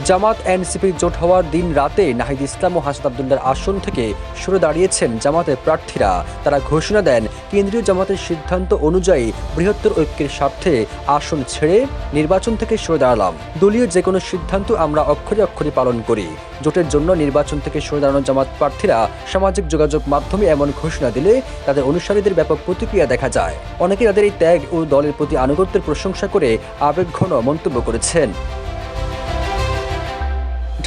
জামাত এনসিপির জোট হওয়ার দিন রাতে নাহিদ ইসলাম ও হাসনাত আব্দুল্লাহর আসন থেকে সরে দাঁড়িয়েছেন জামাতের প্রার্থীরা। তারা ঘোষণা দেন, কেন্দ্রীয় জামাতের সিদ্ধান্ত অনুযায়ী বৃহত্তর ঐক্যের স্বার্থে আসন ছেড়ে নির্বাচন থেকে সরে দাঁড়ালাম। দলীয় যে কোনো সিদ্ধান্ত আমরা অক্ষরে অক্ষরে পালন করি। জোটের জন্য নির্বাচন থেকে সরে দাঁড়ানো জামাত প্রার্থীরা সামাজিক যোগাযোগ মাধ্যমে এমন ঘোষণা দিলে তাদের অনুসারীদের ব্যাপক প্রতিক্রিয়া দেখা যায়। অনেকে তাদের এই ত্যাগ ও দলের প্রতি আনুগত্যের প্রশংসা করে আবেগঘন মন্তব্য করেছেন।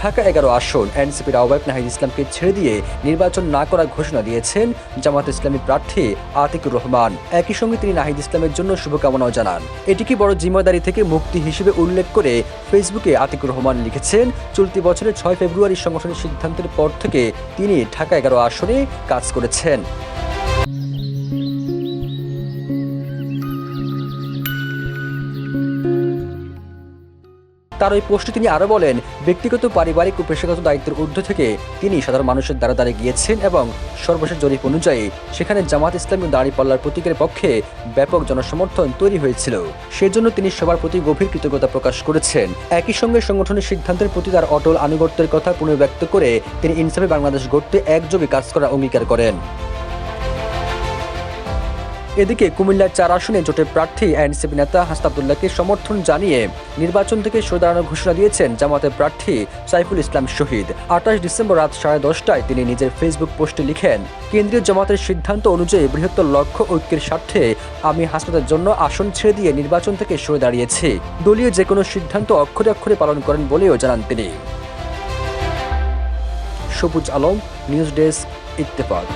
ঢাকা 11 আসন এনসিপির আহ্বায়ক নাহিদ ইসলামকে ছেড়ে দিয়ে নির্বাচন না করার ঘোষণা দিয়েছেন জামাত ইসলামী প্রার্থী আতিকুর রহমান। একই সঙ্গে তিনি নাহিদ ইসলামের জন্য শুভকামনাও জানান। এটিকে বড় জিম্মেদারি থেকে মুক্তি হিসেবে উল্লেখ করে ফেসবুকে আতিকুর রহমান লিখেছেন, চলতি বছরের 6 ফেব্রুয়ারি সংগঠনের সিদ্ধান্তের পর থেকে তিনি ঢাকা 11 আসনে কাজ করেছেন। তার ওই পোস্টে তিনি আরও বলেন, ব্যক্তিগত, পারিবারিক ও পেশাগত দায়িত্বের ঊর্ধ্বে থেকে তিনি সাধারণ মানুষের দ্বারে গিয়েছেন এবং সর্বশেষ জরিপ অনুযায়ী সেখানে জামাত ইসলামী ও দাঁড়িপাল্লার প্রতীকের পক্ষে ব্যাপক জনসমর্থন তৈরি হয়েছিল। সেজন্য তিনি সবার প্রতি গভীর কৃতজ্ঞতা প্রকাশ করেছেন। একই সঙ্গে সংগঠনের সিদ্ধান্তের প্রতি তার অটল আনুগত্যের কথা পুনর্ব্যক্ত করে তিনি ইনসাফে বাংলাদেশ গড়তে একযোগে কাজ করার অঙ্গীকার করেন। এদিকে কুমিল্লার 4 আসনে জোটের প্রার্থী এনসিপি নেতা হাসনাত আব্দুল্লাহকে সমর্থন জানিয়ে নির্বাচন থেকে সরে দাঁড়ানোর ঘোষণা দিয়েছেন জামাতের প্রার্থী সাইফুল ইসলাম শহীদ। 28 ডিসেম্বর রাত 10:30টায় তিনি নিজের ফেসবুক পোস্টে লিখেন, কেন্দ্রীয় জামাতের সিদ্ধান্ত অনুযায়ী বৃহত্তর লক্ষ্য ঐক্যের স্বার্থে আমি হাসনাতের জন্য আসন ছেড়ে দিয়ে নির্বাচন থেকে সরে দাঁড়িয়েছি। দলীয় যে কোনো সিদ্ধান্ত অক্ষরে অক্ষরে পালন করেন বলেও জানান তিনি। সবুজ আলম, নিউজ ডেস্ক, ইত্তেফাক।